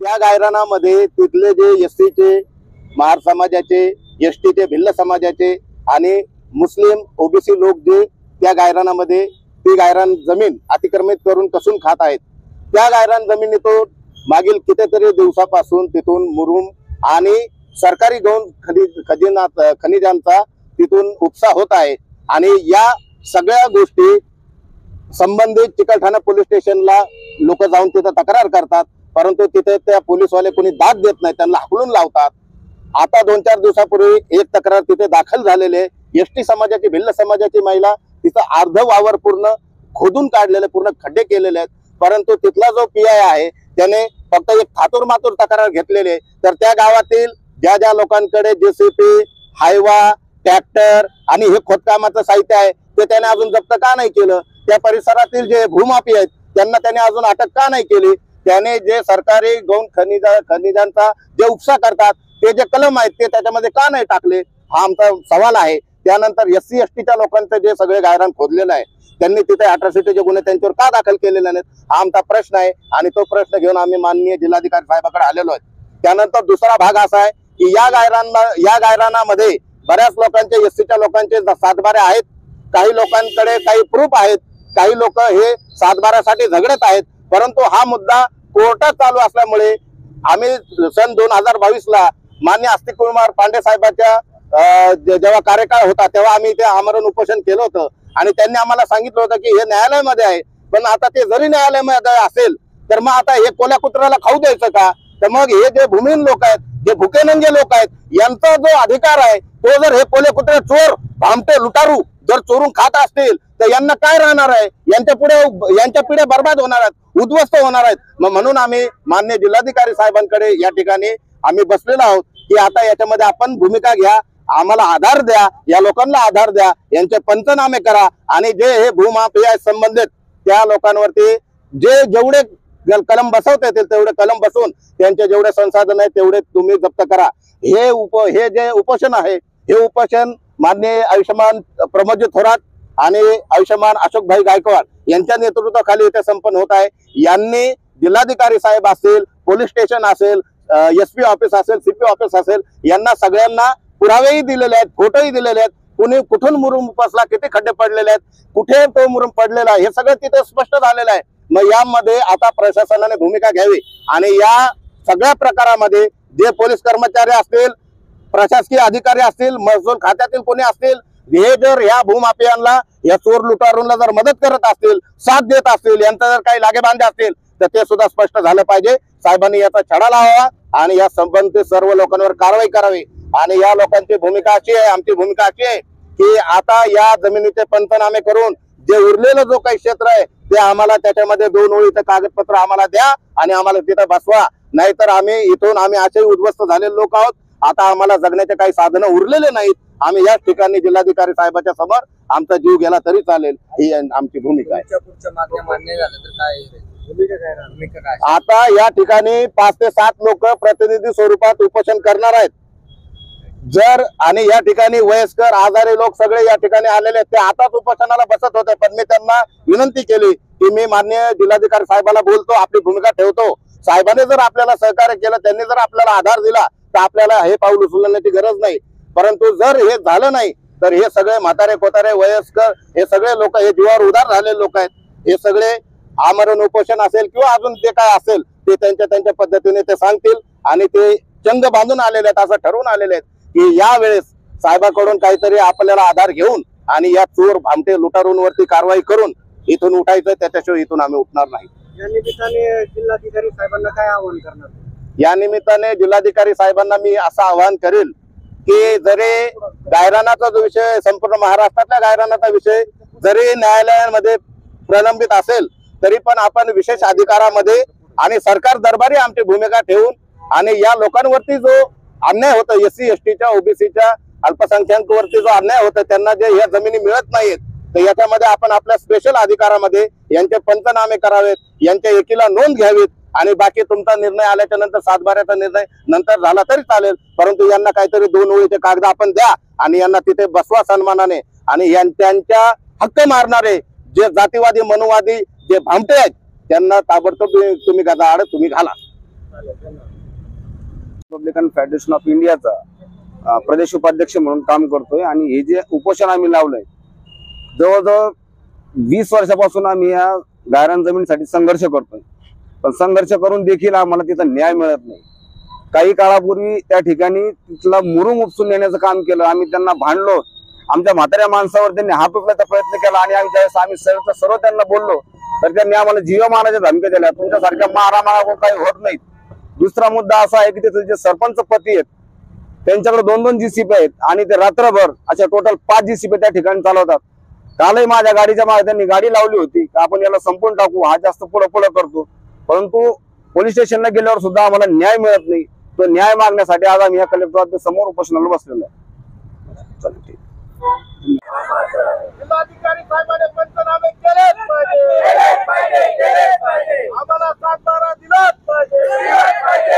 त्या गायरानामध्ये तिथले जे एससीचे, महार समाजाचे, एसटीचे, भिल्ल समाजाचे आणि मुस्लिम ओबीसी लोक जे त्या गायरानामध्ये ती गायरान जमीन अतिक्रमित करून कसून खात आहेत, त्या गायरान जमिनीतून मागील कितीतरी दिवसापासून तिथून मुरुम आणि सरकारी गौण खनिजांचा तिथून उपसा होत आहे। आणि या सगळ्या गोष्टी संबंधित चिकलठाणा पोलीस स्टेशनला लोक जाऊन तिथे तक्रार करतात, परंतु तिथे त्या पोलीसवाले कोणी दाद देत नाही, त्यांना हाकलून लावतात। आता 2-4 दिवसापूर्वी एक तक्रार तिथे दाखल झालेली आहे। एसटी समाजाची, भिल्ल समाजाची महिला तिथं अर्ध वावर पूर्ण खोदून काढलेले, पूर्ण खड्डे केलेले आहेत, परंतु तिथला जो पीआय आहे त्याने फक्त एक थातूर मातूर तक्रार घेतलेली आहे। तर त्या गावातील ज्या ज्या लोकांकडे जेसीपी, हायवा, ट्रॅक्टर आणि हे खोदकामाचं साहित्य आहे ते त्याने अजून जप्त का नाही केलं? त्या परिसरातील जे भूमाफी आहेत त्यांना त्याने अजून अटक का नाही केली? त्याने जे सरकारी गौण खनिजांचा जे उपसा करतात ते जे कलम आहेत ते त्याच्यामध्ये का नाही टाकले? हा आमचा सवाल आहे। त्यानंतर एससी एसटीच्या लोकांचं जे सगळे गायरान खोदलेलं आहे त्यांनी तिथे अट्रॉसिटीचे गुन्हे त्यांच्यावर का दाखल केलेले नाहीत? हा आमचा प्रश्न आहे आणि तो प्रश्न घेऊन आम्ही माननीय जिल्हाधिकारी साहेबांकडे आलेलो आहे। त्यानंतर दुसरा भाग असा आहे की या गायरानामध्ये बऱ्याच लोकांचे, एससीच्या लोकांचे सातबारे आहेत, काही लोकांकडे काही प्रूफ आहेत, काही लोक हे सातबाऱ्यासाठी झगडत आहेत, परंतु हा मुद्दा कोर्टात चालू असल्यामुळे आम्ही सन 2022ला मान्य अस्तिक कुमार पांडे साहेबांच्या जेव्हा कार्यकाळ होता तेव्हा आम्ही ते आमरण उपोषण केलं होतं आणि त्यांनी आम्हाला सांगितलं होतं की हे न्यायालयामध्ये आहे, पण आता ते जरी न्यायालयामध्ये असेल तर मग आता हे कोल्या कुत्र्याला खाऊ द्यायचं का? तर मग हे जे भूमिहीन लोक आहेत, जे भुकेनंगे लोक आहेत, यांचा जो अधिकार आहे तो जर हे कोले कुत्रे, चोर, भामटे, लुटारू जर चोरून खात असतील तर यांना काय राहणार आहे? यांच्या पिढ्या बर्बाद होणार आहेत, उद्ध्वस्त होणार आहेत। म्हणून आम्ही मान्य जिल्हाधिकारी साहेबांकडे या ठिकाणी आम्ही बसलेलो आहोत की आता याच्यामध्ये आपण भूमिका घ्या, आम्हाला आधार द्या, या लोकांना आधार द्या, यांचे पंचनामे करा आणि जे हे भूमाफिया संबंधित त्या लोकांवरती जेवढे कलम बसवता येतील तेवढे कलम बसवून त्यांचे जेवढे संसाधन आहेत तेवढे तुम्ही जप्त करा। हे जे उपोषण आहे हे उपोषण माननीय आयुष्यमान प्रमोदजी थोरात आणि आयुष्यमान अशोकभाई गायकवाड यांच्या नेतृत्वाखाली इथे संपन्न होत आहे। यांनी जिल्हाधिकारी साहेब असेल, पोलीस स्टेशन असेल, एसपी ऑफिस असेल, सीपी ऑफिस असेल, यांना सगळ्यांना पुरावेही दिलेले आहेत, फोटोही दिलेले आहेत, कुणी कुठून मुरुम उपसला, किती खड्डे पडलेले आहेत, कुठे तो मुरुम पडलेला आहे, हे सगळं तिथे स्पष्ट झालेलं आहे। मग यामध्ये आता प्रशासनाने भूमिका घ्यावी आणि या सगळ्या प्रकारामध्ये जे पोलीस कर्मचारी असतील, प्रशासकीय अधिकारी असतील, महसूल खात्यातील कोणी असतील, हे जर या भूमाफियांना, या चोर लुटारूंना जर मदत करत असतील, साथ देत असतील, यांचा जर काही लागेबांधे असतील तर ते सुद्धा स्पष्ट झालं पाहिजे। साहेबांनी याचा छडा लावावा आणि या संबंधित सर्व लोकांवर कारवाई करावी। आणि या लोकांची भूमिका अशी आहे, आमची भूमिका अशी आहे की आता या जमिनीचे पंचनामे करून जे उरलेलं जो काही क्षेत्र आहे ते आम्हाला त्याच्यामध्ये 2 ओळीचं कागदपत्र आम्हाला द्या आणि आम्हाला तिथं बसवा, नाहीतर आम्ही असे उद्ध्वस्त झालेले लोक आहोत, आता आम्हाला जगण्याचे काही साधनं उरलेले नाहीत, आम्ही याच ठिकाणी जिल्हाधिकारी साहेबांच्या समोर आमचा जीव गेला तरी चालेल, ही आमची भूमिका आहे। आता या ठिकाणी 5 ते 7 लोक प्रतिनिधी स्वरूपात उपोषण करणार आहेत। आणि या ठिकाणी वयस्कर, आजारी लोक सगळे या ठिकाणी आलेले आहेत, ते आताच उपोषणाला बसत होते, पण मी त्यांना विनंती केली की मी माननीय जिल्हाधिकारी साहेबांना बोलतो, आपली भूमिका ठेवतो, साहेबांनी जर आपल्याला सहकार्य केलं, त्यांनी जर आपल्याला आधार दिला तर आपल्याला हे पाऊल उचलण्याची गरज नाही, परंतु जर हे झालं नाही तर हे सगळे म्हातारे कोतारे, वयस्कर, हे सगळे लोक, हे जीवावर उदार झालेले लोक आहेत, हे सगळे आमरण उपोषण असेल किंवा अजून ते काय असेल ते त्यांच्या पद्धतीने ते सांगतील आणि ते चंग बांधून आलेले आहेत, असं ठरवून आलेले आहेत की यावेळेस साहेबांकडून काहीतरी आपल्याला आधार घेऊन आणि या चोर, भामटे, लुटारूंवरती कारवाई करून इथून उठायचं, त्याच्याशिवाय इथून आम्ही उठणार नाही। या निमित्ताने जिल्हाधिकारी साहेबांना काय आवाहन करणार? या निमित्ताने जिल्हाधिकारी साहेबांना मी असं आवाहन करेल की जरी गायरानाचा जो विषय, संपूर्ण महाराष्ट्रातल्या गायरानाचा विषय जरी न्यायालयामध्ये प्रलंबित असेल तरी पण आपण विशेष अधिकारामध्ये आणि सरकार दरबारी आमची भूमिका ठेवून आणि या लोकांवरती जो अन्याय होता, एससी एसटीच्या, ओबीसीच्या, अल्पसंख्याकांवरती जो अन्याय होता, त्यांना जे या जमिनी मिळत नाहीत, तर याच्यामध्ये आपण आपल्या स्पेशल अधिकारामध्ये यांचे पंचनामे करावेत, यांच्या एकीला नोंद घ्यावीत आणि बाकी तुमचा निर्णय आल्याच्या नंतर, सातबाऱ्याचा निर्णय नंतर झाला तरी चालेल, परंतु यांना काहीतरी 2 ओळीचे कागद आपण द्या आणि यांना तिथे बसवा सन्मानाने आणि त्यांच्या हक्क मारणारे जे जातीवादी, मनुवादी, जे भामटे आहेत त्यांना ताबडतोब तुम्ही गदाआड तुम्ही घाला। रिपब्लिकन फेडरेशन ऑफ इंडियाचा प्रदेश उपाध्यक्ष म्हणून काम करतोय आणि हे जे उपोषण आम्ही लावलंय जवळजवळ 20 वर्षापासून आम्ही या गायरान जमिनीसाठी संघर्ष करतोय, पण संघर्ष करून देखील आम्हाला तिथं न्याय मिळत नाही. काही काळापूर्वी त्या ठिकाणी तिथला मुरुम उपसून नेण्याचं काम केलं. आम्ही त्यांना भांडलो, आमच्या म्हाताऱ्या माणसावर त्यांनी हात उचलायचा प्रयत्न केला आणि आम्ही सर्व त्यांना बोललो तर त्यांनी आम्हाला जीवमानाच्या धमक्या दिल्या. तुमच्यासारख्या मारामारा काही होत नाहीत. दुसरा मुद्दा असा आहे की तिथे जे सरपंच पती आहेत त्यांच्याकडे 2-2 जीसीपी आहेत आणि ते रात्रभर अशा टोटल 5 जीसीपी त्या ठिकाणी चालवतात. कालही माझ्या गाडीच्या मागे त्यांनी गाडी लावली होती का आपण याला संपून टाकू, हा जास्त पुढे करतो, परंतु पोलीस स्टेशनला गेल्यावर सुद्धा आम्हाला न्याय मिळत नाही. तो न्याय मागण्यासाठी आज आम्ही या कलेक्टर ऑफिस समोर उपोषणाला बसलेलो आहे. जिल्हाधिकारी साहेबांनी पंचनामे केलेच पाहिजे, आम्हाला 7-12 दिलाच पाहिजे.